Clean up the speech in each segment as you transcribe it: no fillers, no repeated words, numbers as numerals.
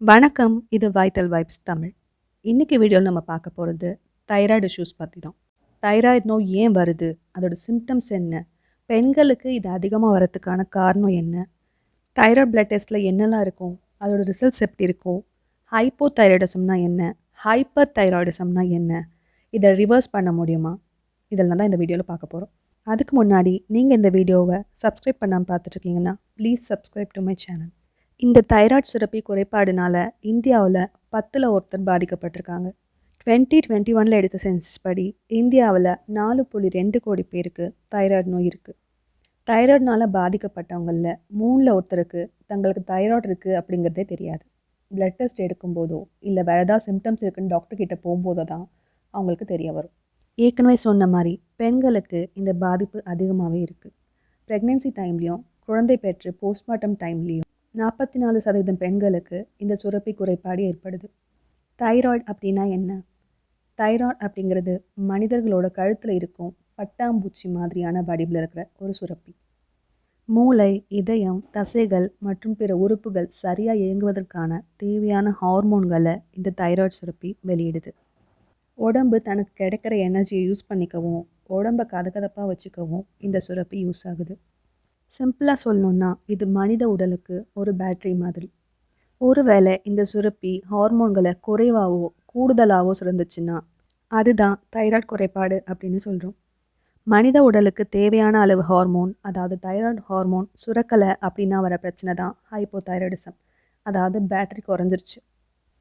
வணக்கம். இது vital vibes Tamil. இன்னைக்கு வீடியோவில் நம்ம பார்க்க போகிறது தைராய்டு இஷ்யூஸ் பற்றி தான். தைராய்டு நோய் ஏன் வருது? அதோட சிம்டம்ஸ் என்ன? பெண்களுக்கு இது அதிகமாக வரதுக்கான காரணம் என்ன? தைராய்டு பிளட் டெஸ்ட்டில் என்னெல்லாம் இருக்கும்? அதோட ரிசல்ட்ஸ் எப்படி இருக்கும்? ஹைப்போதைராய்டிசம்னா என்ன? ஹைப்பர் தைராய்டிசம்னா என்ன? இதை ரிவர்ஸ் பண்ண முடியுமா? இதெல்லாம் தான் இந்த வீடியோவில் பார்க்க போகிறோம். அதுக்கு முன்னாடி நீங்கள் இந்த வீடியோவை சப்ஸ்கிரைப் பண்ணாமல் பார்த்துட்ருக்கீங்கன்னா please subscribe to my channel. இந்த தைராய்டு சுரப்பி குறைபாடுனால இந்தியாவில் 10ல் ஒருத்தர் பாதிக்கப்பட்டிருக்காங்க. 2021 எடுத்த சென்சஸ் படி இந்தியாவில் 4.2 கோடி பேருக்கு தைராய்டு நோய் இருக்குது. தைராய்டுனால் பாதிக்கப்பட்டவங்களில் 3ல் ஒருத்தருக்கு தங்களுக்கு தைராய்டு இருக்குது அப்படிங்கிறதே தெரியாது. பிளட் டெஸ்ட் எடுக்கும்போதோ இல்லை வேறு ஏதாவது சிம்டம்ஸ் இருக்குன்னு டாக்டர்கிட்ட போகும்போதோ தான் அவங்களுக்கு தெரிய வரும். ஏற்கனவே சொன்ன மாதிரி பெண்களுக்கு இந்த பாதிப்பு அதிகமாகவே இருக்குது. ப்ரெக்னென்சி டைம்லேயும் குழந்தை பெற்று போஸ்ட்மார்ட்டம் டைம்லேயும் 44% பெண்களுக்கு இந்த சுரப்பி குறைபாடு ஏற்படுது. தைராய்டு அப்படின்னா என்ன? தைராய்டு அப்படிங்கிறது மனிதர்களோட கழுத்தில் இருக்கும் பட்டாம்பூச்சி மாதிரியான வடிவில் இருக்கிற ஒரு சுரப்பி. மூளை, இதயம், தசைகள் மற்றும் பிற உறுப்புகள் சரியாக இயங்குவதற்கான தேவையான ஹார்மோன்களை இந்த தைராய்டு சுரப்பி வெளியிடுது. உடம்பு தனக்கு கிடைக்கிற எனர்ஜியை யூஸ் பண்ணிக்கவும் உடம்பை கதகதப்பாக வச்சுக்கவும் இந்த சுரப்பி யூஸ் ஆகுது. சிம்பிளாக சொல்லணுன்னா இது மனித உடலுக்கு ஒரு பேட்டரி மாதிரி. ஒருவேளை இந்த சுரப்பி ஹார்மோன்களை குறைவாகவோ கூடுதலாகவோ சுரந்துச்சுன்னா அதுதான் தைராய்டு குறைபாடு அப்படின்னு சொல்கிறோம். மனித உடலுக்கு தேவையான அளவு ஹார்மோன், அதாவது தைராய்டு ஹார்மோன் சுரக்கலை அப்படின்னா வர பிரச்சனை தான் ஹைப்போதைராய்டிசம், அதாவது பேட்டரி குறைஞ்சிருச்சு.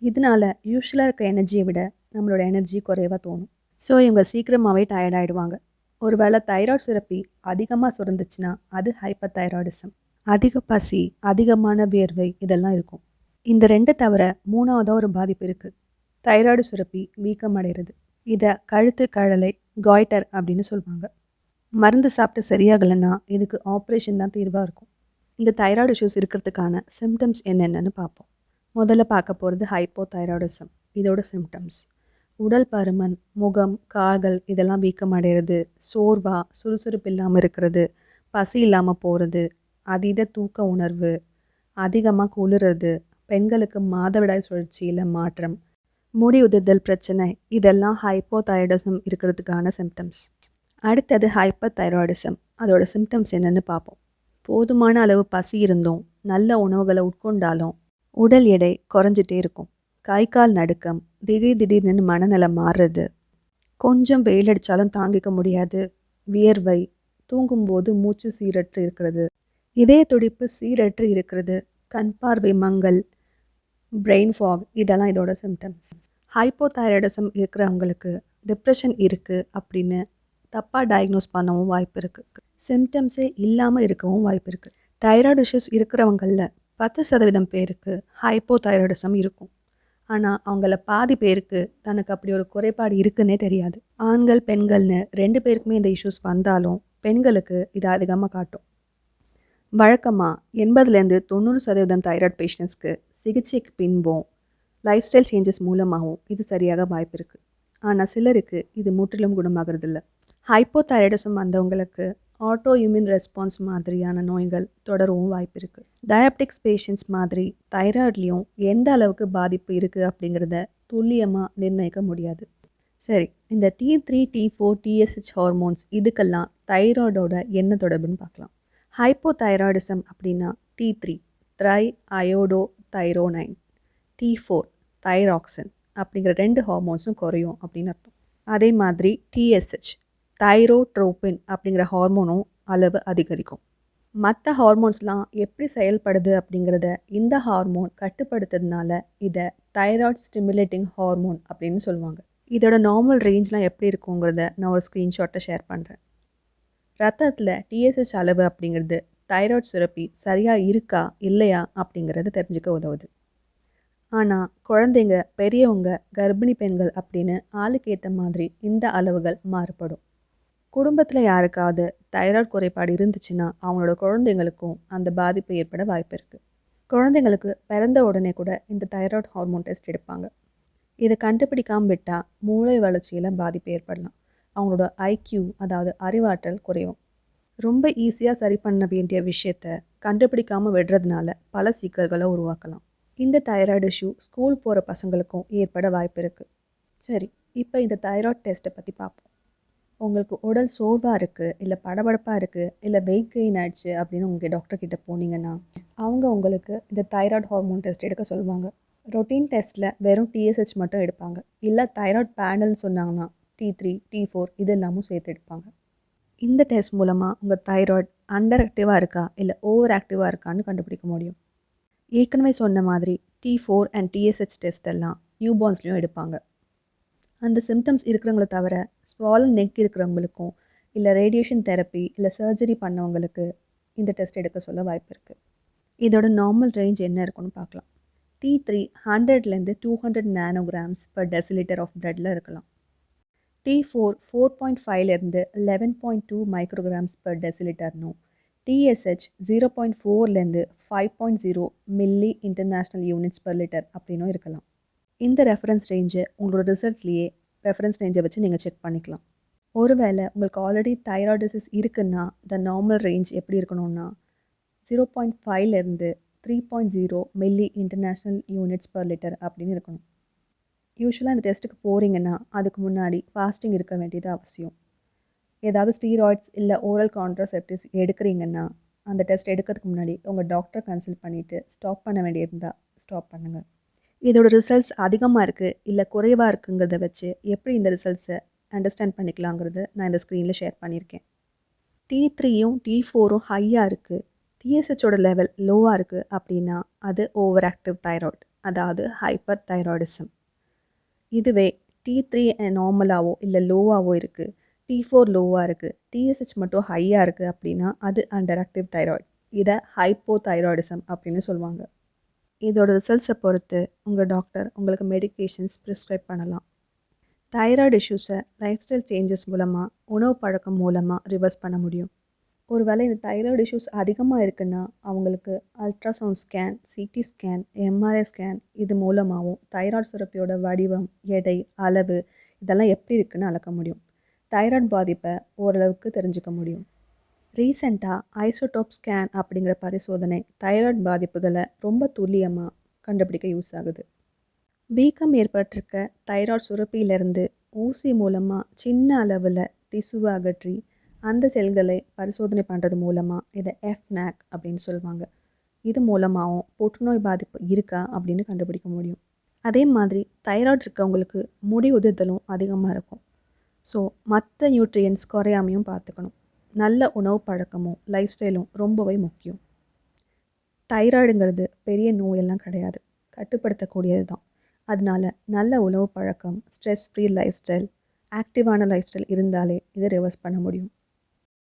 இதனால யூஸ்வலாக இருக்க எனர்ஜியை விட நம்மளோட எனர்ஜி குறைவாக தோணும். ஸோ இவங்க சீக்கிரமாகவே டயர்டாயிடுவாங்க. ஒருவேளை தைராய்டு சுரப்பி அதிகமாக சுரந்துச்சுன்னா அது ஹைப்பர் தைராய்டிசம். அதிக பசி, அதிகமான வியர்வை இதெல்லாம் இருக்கும். இந்த ரெண்டு தவிர 3ஆவதாக ஒரு பாதிப்பு இருக்குது. தைராய்டு சுரப்பி வீக்கம் அடைகிறது. இதை கழுத்து கழலை, காய்டர் அப்படின்னு சொல்லுவாங்க. மருந்து சாப்பிட்டு சரியாகலைன்னா இதுக்கு ஆப்ரேஷன் தான் தீர்வாக இருக்கும். இந்த தைராய்டு இஷ்யூஸ் இருக்கிறதுக்கான சிம்டம்ஸ் என்னென்னு பார்ப்போம். முதல்ல பார்க்க போகிறது ஹைப்போதைராய்டிசம். இதோட சிம்டம்ஸ்: உடல் பருமன், முகம், கால்கள் இதெல்லாம் வீக்கம் அடைகிறது, சோர்வா, சுறுசுறுப்பு இல்லாமல் இருக்கிறது, பசி இல்லாமல் போகிறது, அதீத தூக்க உணர்வு, அதிகமாக குளிர்றது, பெண்களுக்கு மாதவிடாய் சுழற்சியில் மாற்றம், முடி உதிர்தல் பிரச்சனை, இதெல்லாம் ஹைப்போதைராய்டிசம் இருக்கிறதுக்கான சிம்டம்ஸ். அடுத்தது ஹைப்பர் தைராய்டிசம். அதோட சிம்டம்ஸ் என்னென்னு பார்ப்போம். போதுமான அளவு பசி இருந்தும் நல்ல உணவுகளை உட்கொண்டாலும் உடல் எடை குறைஞ்சிட்டே இருக்கும். கை கால் நடுக்கம், திடீர்னு மனநலம் மாறுறது, கொஞ்சம் வெயில் அடித்தாலும் தாங்கிக்க முடியாது, வியர்வை, தூங்கும்போது மூச்சு சீரற்று இருக்கிறது, இதய துடிப்பு சீரற்று இருக்கிறது, கண் பார்வை மங்கல், பிரெயின் ஃபாக், இதெல்லாம் இதோட சிம்டம்ஸ். ஹைப்போதைராய்டிசம் இருக்கிறவங்களுக்கு டிப்ரெஷன் இருக்குது அப்படின்னு தப்பாக டயக்னோஸ் பண்ணவும் வாய்ப்பு இருக்குது. சிம்டம்ஸே இல்லாமல் இருக்கவும் வாய்ப்பு இருக்குது. தைராய்டு இஷ்யூஸ் இருக்கிறவங்களில் 10% பேருக்கு ஹைப்போதைராய்டிசம் இருக்கும். ஆனால் அவங்கள பாதி பேருக்கு தனக்கு அப்படி ஒரு குறைபாடு இருக்குன்னே தெரியாது. ஆண்கள் பெண்கள்னு 2 பேருக்குமே இந்த இஷ்யூஸ் வந்தாலும் பெண்களுக்கு இது அதிகமாக காட்டும். வழக்கமாக 80-90% தைராய்டு பேஷண்ட்ஸ்க்கு சிகிச்சைக்கு பின்பும் லைஃப் ஸ்டைல் சேஞ்சஸ் மூலமாகவும் இது சரியாக வாய்ப்பு இருக்குது. ஆனால் சிலருக்கு இது முற்றிலும் குணமாகறதில்ல. ஹைப்போதைராய்டிசம் வந்தவங்களுக்கு ஆட்டோ இம்யூன் ரெஸ்பான்ஸ் மாதிரியான நோய்கள் தொடரவும் வாய்ப்பு இருக்குது. டயபெட்டிக்ஸ் பேஷண்ட்ஸ் மாதிரி தைராய்ட்லேயும் எந்த அளவுக்கு பாதிப்பு இருக்குது அப்படிங்கிறத துல்லியமாக நிர்ணயிக்க முடியாது. சரி, இந்த T3, T4, TSH ஹார்மோன்ஸ் இதுக்கெல்லாம் தைராய்டோட என்ன தொடர்புன்னு பார்க்கலாம். ஹைப்போதைராய்டிசம் அப்படின்னா T3 த்ரை அயோடோ தைரோனைன், T4 தைராக்சின் அப்படிங்கிற 2 ஹார்மோன்ஸும் குறையும் அப்படின்னு அர்த்தம். அதே மாதிரி TSH தைரோட்ரோபின் அப்படிங்கிற ஹார்மோனும் அளவு அதிகரிக்கும். மற்ற ஹார்மோன்ஸ்லாம் எப்படி செயல்படுது அப்படிங்கிறத இந்த ஹார்மோன் கட்டுப்படுத்துறதுனால இதை தைராய்டு ஸ்டிமுலேட்டிங் ஹார்மோன் அப்படின்னு சொல்லுவாங்க. இதோட நார்மல் ரேஞ்ச்லாம் எப்படி இருக்குங்கிறத நான் ஒரு ஸ்க்ரீன்ஷாட்டை ஷேர் பண்ணுறேன். ரத்தத்தில் TSH அளவு அப்படிங்கிறது தைராய்டு சுரப்பி சரியாக இருக்கா இல்லையா அப்படிங்கிறத தெரிஞ்சுக்க உதவுது. ஆனால் குழந்தைங்க, பெரியவங்க, கர்ப்பிணி பெண்கள் அப்படின்னு ஆளுக்கு ஏற்ற மாதிரி இந்த அளவுகள் மாறுபடும். குடும்பத்தில் யாருக்காவது தைராய்டு குறைபாடு இருந்துச்சுன்னா அவங்களோட குழந்தைங்களுக்கும் அந்த பாதிப்பு ஏற்பட வாய்ப்பு இருக்குது. குழந்தைங்களுக்கு பிறந்த உடனே கூட இந்த தைராய்டு ஹார்மோன் டெஸ்ட் எடுப்பாங்க. இதை கண்டுபிடிக்காமல் விட்டால் மூளை வளர்ச்சியில் பாதிப்பு ஏற்படலாம். அவங்களோட IQ, அதாவது அறிவாற்றல் குறையும். ரொம்ப ஈஸியாக சரி பண்ண வேண்டிய விஷயத்தை கண்டுபிடிக்காமல் விடுறதுனால பல சிக்கல்களை உருவாக்கலாம். இந்த தைராய்டு இஷ்யூ ஸ்கூல் போகிற பசங்களுக்கும் ஏற்பட வாய்ப்பு இருக்குது. சரி, இப்போ இந்த தைராய்டு டெஸ்ட்டை பற்றி பார்ப்போம். உங்களுக்கு உடல் சோர்வாக இருக்குது, இல்லை படபடப்பாக இருக்குது, இல்லை வெயிட் கெயின் ஆயிடுச்சு அப்படின்னு உங்கள் டாக்டர் கிட்ட போனீங்கன்னா அவங்க உங்களுக்கு இந்த தைராய்டு ஹார்மோன் டெஸ்ட் எடுக்க சொல்லுவாங்க. ரொட்டீன் டெஸ்ட்டில் வெறும் டிஎஸ்ஹெச் மட்டும் எடுப்பாங்க. இல்லை தைராய்டு பேனல்னு சொன்னாங்கன்னா T3, T4 இது எல்லாமும் சேர்த்து எடுப்பாங்க. இந்த டெஸ்ட் மூலமாக உங்கள் தைராய்டு அண்டர் ஆக்டிவாக இருக்கா இல்லை ஓவர் ஆக்டிவாக இருக்கான்னு கண்டுபிடிக்க முடியும். ஏற்கனவே சொன்ன மாதிரி T4 அண்ட் டிஎஸ்ஹெச் டெஸ்ட் எல்லாம் நியூபார்ன்ஸ்லையும் எடுப்பாங்க. அந்த சிம்டம்ஸ் இருக்கிறவங்கள தவிர ஸ்வாலன் நெக் இருக்கிறவங்களுக்கும் இல்லை ரேடியேஷன் தெரப்பி இல்லை சர்ஜரி பண்ணவங்களுக்கு இந்த டெஸ்ட் எடுக்க சொல்ல வாய்ப்பு இருக்குது. இதோட நார்மல் ரேஞ்ச் என்ன இருக்குன்னு பார்க்கலாம். T3 100லேருந்து 200 நானோகிராம்ஸ் பர் டெசிலிட்டர் ஆஃப் பிளட்டில் இருக்கலாம். T4 4.5லேருந்து 11.2 மைக்ரோகிராம்ஸ் பர் டெசிலிட்டர்னும், டிஎஸ்ஹெச் 0.4லேருந்து 5.0 milli international units per litre அப்படின்னும் இருக்கலாம். இந்த ரெஃபரன்ஸ் ரேஞ்சை உங்களோட ரிசல்ட்லேயே ரெஃபரன்ஸ் ரேஞ்சை வச்சு நீங்கள் செக் பண்ணிக்கலாம். ஒருவேளை உங்களுக்கு ஆல்ரெடி தைராய்டு டிசீஸ் இருக்குன்னா த நார்மல் ரேஞ்ச் எப்படி இருக்கணும்னா 0.5லேருந்து 3.0 milli international units per litre அப்படின்னு இருக்கணும். யூஸ்வலாக இந்த டெஸ்ட்டுக்கு போகிறீங்கன்னா அதுக்கு முன்னாடி ஃபாஸ்டிங் இருக்க வேண்டியது அவசியம். ஏதாவது ஸ்டீராய்ட்ஸ் இல்லை ஓரல் கான்ட்ராசெப்டிவ்ஸ் எடுக்கிறீங்கன்னா அந்த டெஸ்ட் எடுக்கிறதுக்கு முன்னாடி உங்கள் டாக்டரை கன்சல்ட் பண்ணிவிட்டு ஸ்டாப் பண்ண வேண்டியிருந்தால் ஸ்டாப் பண்ணுங்கள். இதோட ரிசல்ட்ஸ் அதிகமாக இருக்குது இல்லை குறைவாக இருக்குங்கிறத வச்சு எப்படி இந்த ரிசல்ட்ஸை அண்டர்ஸ்டாண்ட் பண்ணிக்கலாங்கிறத நான் இந்த ஸ்க்ரீனில் ஷேர் பண்ணியிருக்கேன். T3யும் T4ம் ஹையாக இருக்குது, டிஎஸ்ஹெச்சோட லெவல் லோவாக இருக்குது அப்படின்னா அது ஓவர் ஆக்டிவ் தைராய்டு, அதாவது ஹைப்பர் தைராய்டிசம். இதுவே T3 நார்மலாகவோ இல்லை லோவாகவோ இருக்குது, T4 லோவாக இருக்குது, டிஎஸ்ஹெச் மட்டும் ஹையாக இருக்குது அப்படின்னா அது அண்டர் ஆக்டிவ் தைராய்டு. இதை ஹைப்போ தைராய்டிசம் அப்படின்னு சொல்லுவாங்க. இதோட ரிசல்ட்ஸை பொறுத்து உங்கள் டாக்டர் உங்களுக்கு மெடிக்கேஷன்ஸ் ப்ரிஸ்கிரைப் பண்ணலாம். தைராய்டு இஷ்யூஸை லைஃப் ஸ்டைல் சேஞ்சஸ் மூலமாக, உணவு பழக்கம் மூலமாக ரிவர்ஸ் பண்ண முடியும். ஒருவேளை இந்த தைராய்டு இஷ்யூஸ் அதிகமாக இருக்குன்னா அவங்களுக்கு ultrasound scan, CT scan, MRI scan இது மூலமாகவும் தைராய்டு சுரப்பியோட வடிவம், எடை, அளவு இதெல்லாம் எப்படி இருக்குன்னு அளக்க முடியும். தைராய்டு பாதிப்பை ஓரளவுக்கு தெரிஞ்சுக்க முடியும். ரீசெண்டாக ஐசோடோப் ஸ்கேன் அப்படிங்கிற பரிசோதனை தைராய்டு பாதிப்புகளை ரொம்ப துல்லியமாக கண்டுபிடிக்க யூஸ் ஆகுது. வீக்கம் ஏற்பட்டிருக்க தைராய்டு சுரப்பியிலிருந்து ஊசி மூலமாக சின்ன அளவில் திசுவை அகற்றி அந்த செல்களை பரிசோதனை பண்ணுறது மூலமாக இதை FNAC அப்படின்னு சொல்லுவாங்க. இது மூலமாகவும் புற்றுநோய் பாதிப்பு இருக்கா அப்படின்னு கண்டுபிடிக்க முடியும். அதே மாதிரி தைராய்டு இருக்கவங்களுக்கு முடி உதிர்தலும் அதிகமாக இருக்கும். ஸோ மற்ற நியூட்ரியன்ஸ் குறையாமையும் பார்த்துக்கணும். நல்ல உணவு பழக்கமும் லைஃப் ஸ்டைலும் ரொம்பவே முக்கியம். தைராய்டுங்கிறது பெரிய நோயெல்லாம் கிடையாது, கட்டுப்படுத்தக்கூடியது தான். அதனால நல்ல உணவு பழக்கம், ஸ்ட்ரெஸ் ஃப்ரீ லைஃப் ஸ்டைல், ஆக்டிவான லைஃப் ஸ்டைல் இருந்தாலே இதை ரிவர்ஸ் பண்ண முடியும்.